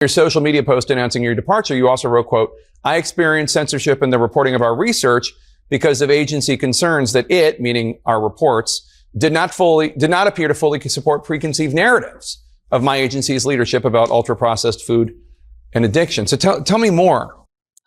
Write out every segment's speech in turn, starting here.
Your social media post announcing your departure, you also wrote, quote, "I experienced censorship in the reporting of our research because of agency concerns that it," meaning our reports, did not appear to fully support preconceived narratives of my agency's leadership about ultra-processed food and addiction." So tell me more.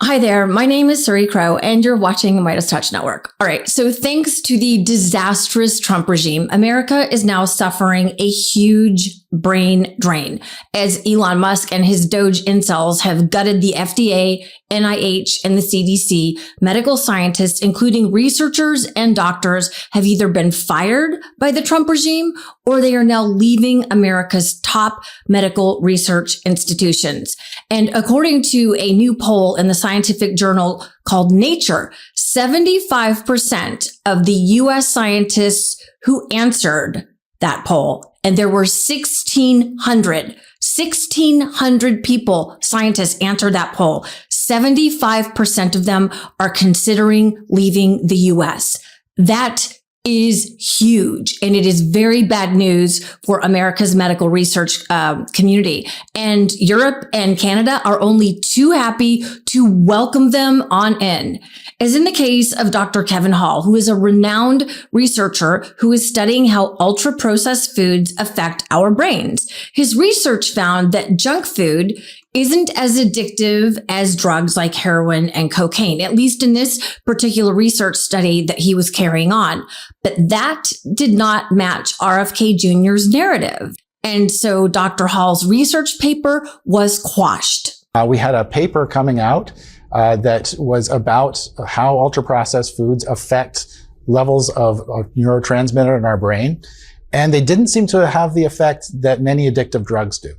Hi there, my name is Suri Crowe, and you're watching the MeidasTouch Network. All right, so thanks to the disastrous Trump regime, America is now suffering a huge brain drain as Elon Musk and his Doge incels have gutted the FDA, NIH, and the CDC. Medical scientists, including researchers and doctors, have either been fired by the Trump regime or they are now leaving America's top medical research institutions. And according to a new poll in the scientific journal called Nature, 75% of the US scientists who answered that poll, and there were 1,600 people, scientists answered that poll. 75% of them are considering leaving the US. That is huge. And it is very bad news for America's medical research community. And Europe and Canada are only too happy to welcome them on in. As in the case of Dr. Kevin Hall, who is a renowned researcher who is studying how ultra-processed foods affect our brains. His research found that junk food isn't as addictive as drugs like heroin and cocaine, at least in this particular research study that he was carrying on. But that did not match RFK Jr.'s narrative. And so Dr. Hall's research paper was quashed. We had a paper coming out that was about how ultra-processed foods affect levels of neurotransmitter in our brain. And they didn't seem to have the effect that many addictive drugs do.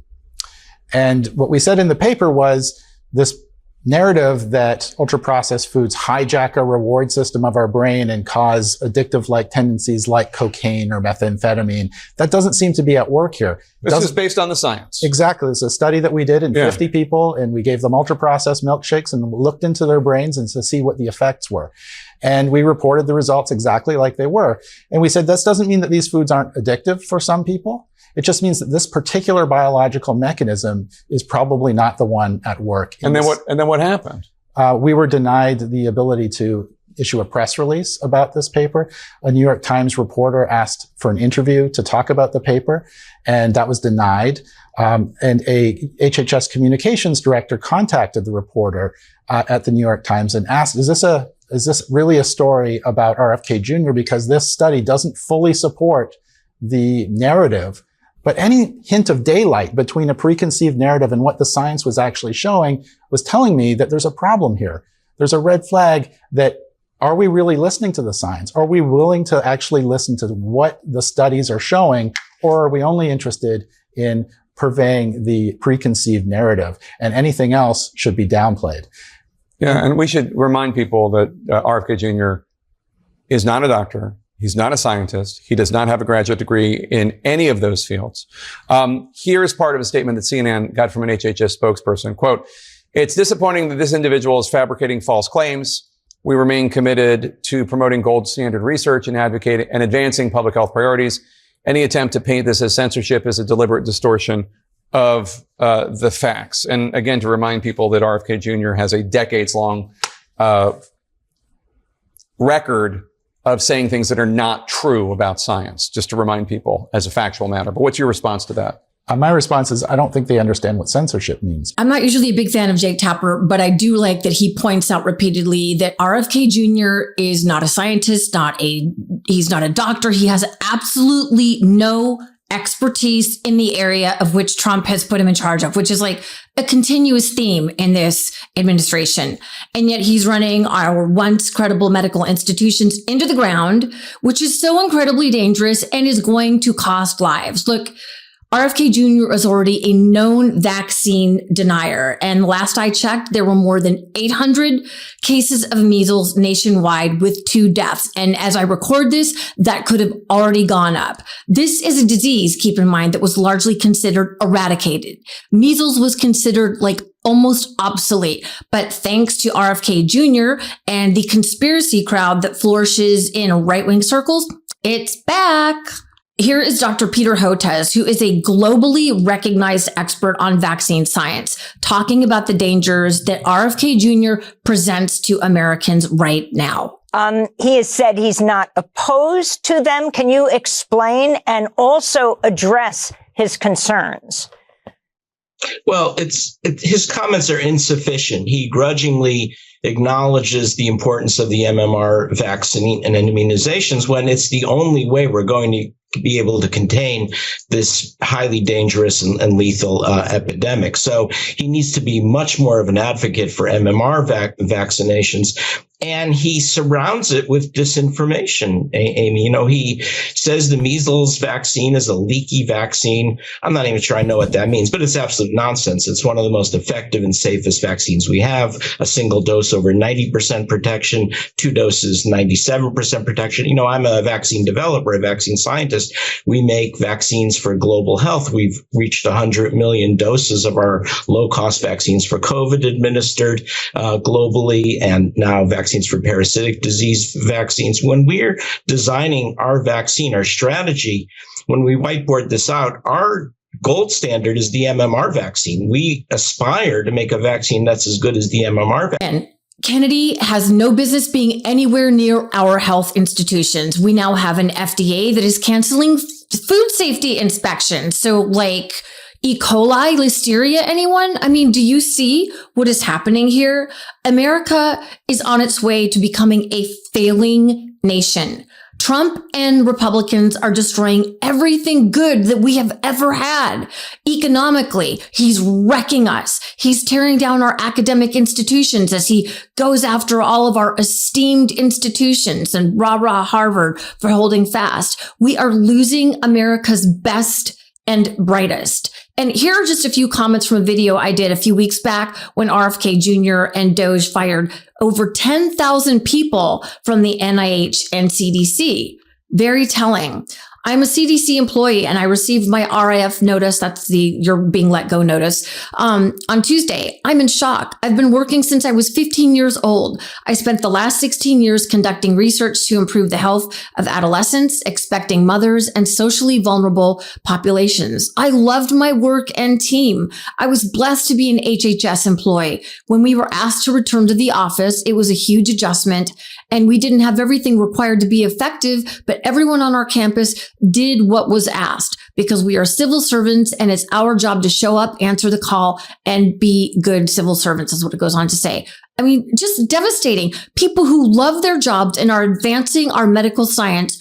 And what we said in the paper was this narrative that ultra-processed foods hijack a reward system of our brain and cause addictive-like tendencies like cocaine or methamphetamine. That doesn't seem to be at work here. This is based on the science. Exactly. It's a study that we did in 50 people, and we gave them ultra-processed milkshakes and looked into their brains and to see what the effects were. And we reported the results exactly like they were. And we said, this doesn't mean that these foods aren't addictive for some people. It just means that this particular biological mechanism is probably not the one at work. And then what happened? We were denied the ability to issue a press release about this paper. A New York Times reporter asked for an interview to talk about the paper, and that was denied. And a HHS communications director contacted the reporter at the New York Times and asked, is this really a story about RFK Jr.? Because this study doesn't fully support the narrative. But any hint of daylight between a preconceived narrative and what the science was actually showing was telling me that there's a problem here. There's a red flag that, are we really listening to the science? Are we willing to actually listen to what the studies are showing? Or are we only interested in purveying the preconceived narrative, and anything else should be downplayed? Yeah, and we should remind people that RFK Jr. is not a doctor. He's not a scientist. He does not have a graduate degree in any of those fields. Here is part of a statement that CNN got from an HHS spokesperson. Quote, "It's disappointing that this individual is fabricating false claims. We remain committed to promoting gold standard research and advocating and advancing public health priorities. Any attempt to paint this as censorship is a deliberate distortion of the facts." And again, to remind people that RFK Jr. has a decades-long record of saying things that are not true about science, just to remind people as a factual matter. But what's your response to that? My response is, I don't think they understand what censorship means. I'm not usually a big fan of Jake Tapper, but I do like that he points out repeatedly that RFK Jr. is not a scientist, he's not a doctor. He has absolutely no expertise in the area of which Trump has put him in charge of, which is like a continuous theme in this administration. And yet he's running our once credible medical institutions into the ground, which is so incredibly dangerous and is going to cost lives. Look, RFK Jr. is already a known vaccine denier. And last I checked, there were more than 800 cases of measles nationwide with 2 deaths. And as I record this, that could have already gone up. This is a disease, keep in mind, that was largely considered eradicated. Measles was considered like almost obsolete. But thanks to RFK Jr. and the conspiracy crowd that flourishes in right-wing circles, it's back. Here is Dr. Peter Hotez, who is a globally recognized expert on vaccine science, talking about the dangers that RFK Jr. presents to Americans right now. He has said he's not opposed to them. Can you explain and also address his concerns? Well, his comments are insufficient. He grudgingly acknowledges the importance of the MMR vaccine and immunizations when it's the only way we're going to be able to contain this highly dangerous and lethal epidemic. So he needs to be much more of an advocate for MMR vaccinations. And he surrounds it with disinformation, Amy. He says the measles vaccine is a leaky vaccine. I'm not even sure I know what that means, but it's absolute nonsense. It's one of the most effective and safest vaccines we have. A single dose over 90% protection, 2 doses, 97% protection. I'm a vaccine developer, a vaccine scientist. We make vaccines for global health. We've reached 100 million doses of our low-cost vaccines for COVID administered globally, and now vaccines for parasitic disease vaccines. When we're designing our vaccine, our strategy, when we whiteboard this out, our gold standard is the MMR vaccine. We aspire to make a vaccine that's as good as the MMR vaccine. Kennedy has no business being anywhere near our health institutions. We now have an FDA that is canceling food safety inspections. So like E. coli, listeria, anyone? I mean, do you see what is happening here? America is on its way to becoming a failing nation. Trump and Republicans are destroying everything good that we have ever had. Economically, he's wrecking us. He's tearing down our academic institutions as he goes after all of our esteemed institutions, and rah-rah Harvard for holding fast. We are losing America's best and brightest. And here are just a few comments from a video I did a few weeks back when RFK Jr. and Doge fired over 10,000 people from the NIH and CDC. Very telling. I'm a CDC employee and I received my RIF notice. That's the you're being let go notice. On Tuesday, I'm in shock. I've been working since I was 15 years old. I spent the last 16 years conducting research to improve the health of adolescents, expecting mothers, and socially vulnerable populations. I loved my work and team. I was blessed to be an HHS employee. When we were asked to return to the office, it was a huge adjustment, and we didn't have everything required to be effective, but everyone on our campus did what was asked because we are civil servants and it's our job to show up, answer the call, and be good civil servants is what it goes on to say. I mean, just devastating. People who love their jobs and are advancing our medical science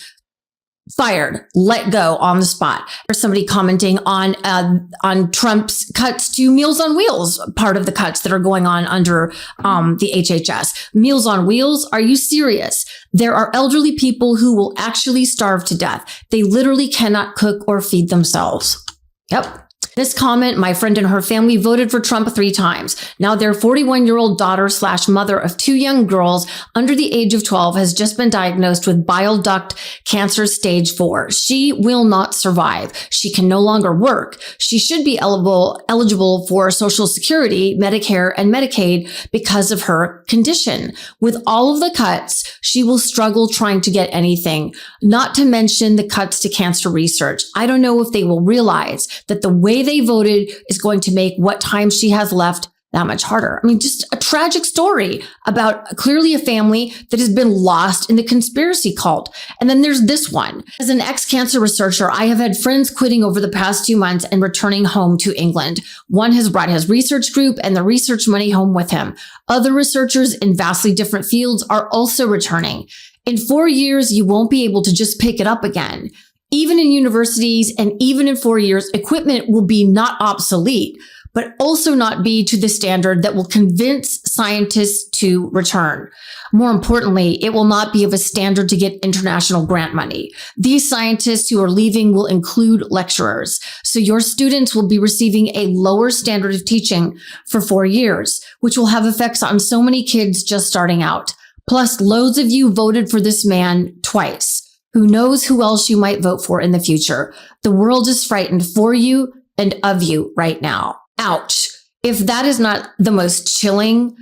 fired, let go on the spot. There's somebody commenting on Trump's cuts to Meals on Wheels, part of the cuts that are going on under the HHS. Meals on Wheels, are you serious? There are elderly people who will actually starve to death. They literally cannot cook or feed themselves. Yep. This comment, my friend and her family voted for Trump 3 times. Now their 41-year-old daughter/mother of 2 young girls under the age of 12 has just been diagnosed with bile duct cancer stage 4. She will not survive. She can no longer work. She should be eligible for Social Security, Medicare, and Medicaid because of her condition. With all of the cuts, she will struggle trying to get anything, not to mention the cuts to cancer research. I don't know if they will realize that the way they voted is going to make what time she has left that much harder. I mean, just a tragic story about clearly a family that has been lost in the conspiracy cult. And then there's this one. As an ex-cancer researcher, I have had friends quitting over the past 2 months and returning home to England. One has brought his research group and the research money home with him. Other researchers in vastly different fields are also returning. In 4 years, you won't be able to just pick it up again. Even in universities and even in 4 years, equipment will be not obsolete, but also not be to the standard that will convince scientists to return. More importantly, it will not be of a standard to get international grant money. These scientists who are leaving will include lecturers. So your students will be receiving a lower standard of teaching for 4 years, which will have effects on so many kids just starting out. Plus, loads of you voted for this man twice. Who knows who else you might vote for in the future? The world is frightened for you and of you right now. Ouch. If that is not the most chilling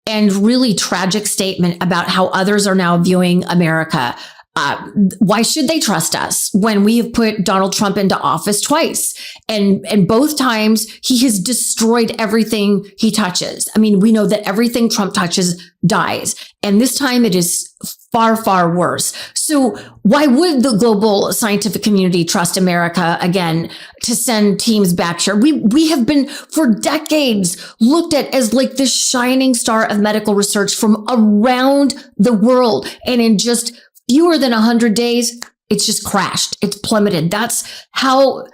and really tragic statement about how others are now viewing America, Why should they trust us when we have put Donald Trump into office twice? And both times he has destroyed everything he touches. I mean, we know that everything Trump touches dies. And this time it is far, far worse. So why would the global scientific community trust America again to send teams back here? We have been for decades looked at as like the shining star of medical research from around the world. And in just fewer than 100 days, it's just crashed. It's plummeted. That's how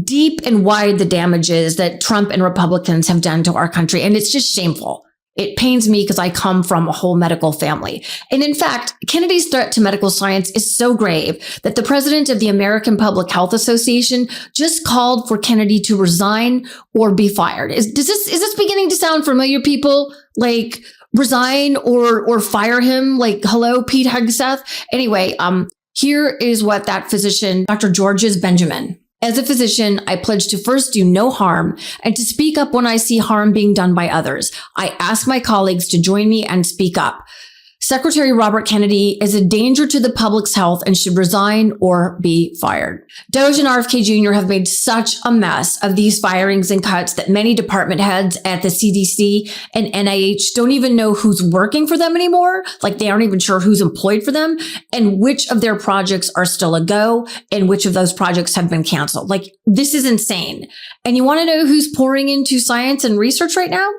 deep and wide the damage is that Trump and Republicans have done to our country. And it's just shameful. It pains me because I come from a whole medical family. And in fact, Kennedy's threat to medical science is so grave that the president of the American Public Health Association just called for Kennedy to resign or be fired. Is this beginning to sound familiar, people? Like resign or fire him? Like, hello, Pete Hegseth? Anyway, here is what that physician, Dr. Georges Benjamin. As a physician, I pledge to first do no harm and to speak up when I see harm being done by others. I ask my colleagues to join me and speak up. Secretary Robert Kennedy is a danger to the public's health and should resign or be fired. Doge and RFK Jr. have made such a mess of these firings and cuts that many department heads at the CDC and NIH don't even know who's working for them anymore. Like they aren't even sure who's employed for them and which of their projects are still a go and which of those projects have been canceled. Like this is insane. And you want to know who's pouring into science and research right now?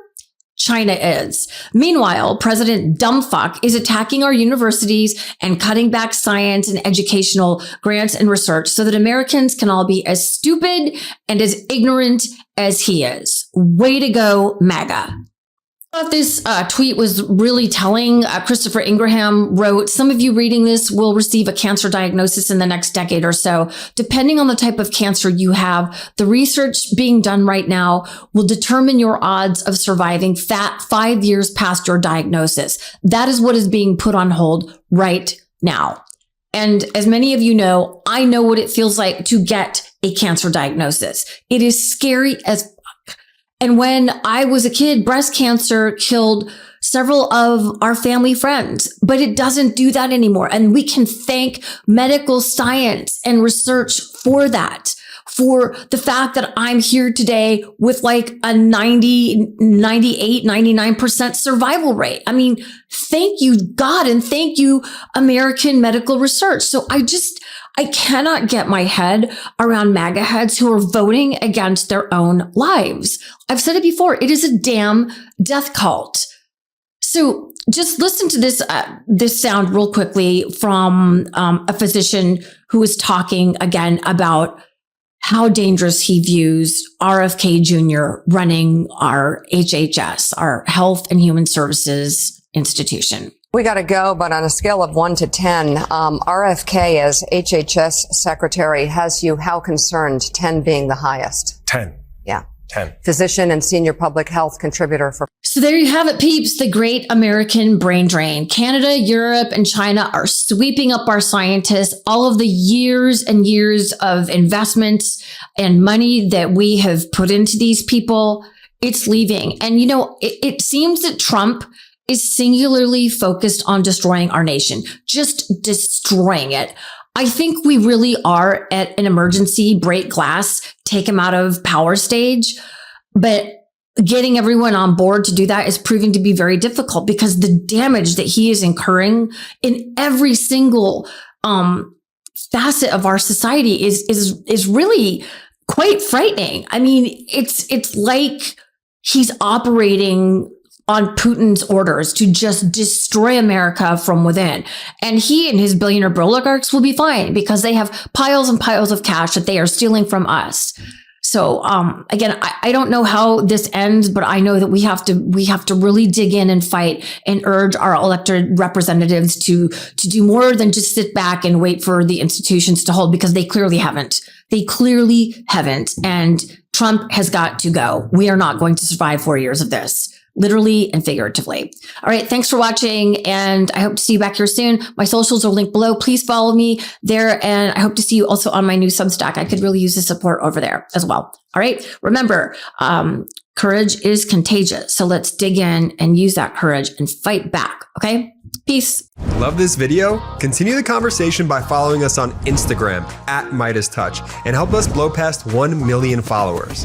China is. Meanwhile, President Dumbfuck is attacking our universities and cutting back science and educational grants and research so that Americans can all be as stupid and as ignorant as he is. Way to go, MAGA. I thought this tweet was really telling. Christopher Ingraham wrote, some of you reading this will receive a cancer diagnosis in the next decade or so. Depending on the type of cancer you have, the research being done right now will determine your odds of surviving 5 years past your diagnosis. That is what is being put on hold right now. And as many of you know, I know what it feels like to get a cancer diagnosis. It is scary as And when I was a kid, breast cancer killed several of our family friends, but it doesn't do that anymore. And we can thank medical science and research for that, for the fact that I'm here today with like a 90, 98, 99% survival rate. I mean, thank you, God, and thank you, American medical research. So I cannot get my head around MAGA heads who are voting against their own lives. I've said it before. It is a damn death cult. So just listen to this sound real quickly from a physician who is talking again about how dangerous he views RFK Jr. running our HHS, our Health and Human Services institution. We got to go, but on a scale of 1 to 10, RFK as HHS secretary has you how concerned, 10 being the highest? 10. Yeah. 10. Physician and senior public health contributor for. So there you have it, peeps, the great American brain drain. Canada, Europe, and China are sweeping up our scientists. All of the years and years of investments and money that we have put into these people, it's leaving. And, you know, it seems that Trump is singularly focused on destroying our nation, just destroying it. I think we really are at an emergency break glass, take him out of power stage. But getting everyone on board to do that is proving to be very difficult because the damage that he is incurring in every single facet of our society is really quite frightening. I mean, it's like he's operating on Putin's orders to just destroy America from within. And he and his billionaire oligarchs will be fine because they have piles and piles of cash that they are stealing from us. So, again, I don't know how this ends, but I know that we have to really dig in and fight and urge our elected representatives to do more than just sit back and wait for the institutions to hold, because they clearly haven't. They clearly haven't. And Trump has got to go. We are not going to survive 4 years of this. Literally and figuratively. All right. Thanks for watching. And I hope to see you back here soon. My socials are linked below. Please follow me there. And I hope to see you also on my new Substack. I could really use the support over there as well. All right. Remember, courage is contagious. So let's dig in and use that courage and fight back. Okay. Peace. Love this video? Continue the conversation by following us on Instagram @MeidasTouch and help us blow past 1 million followers.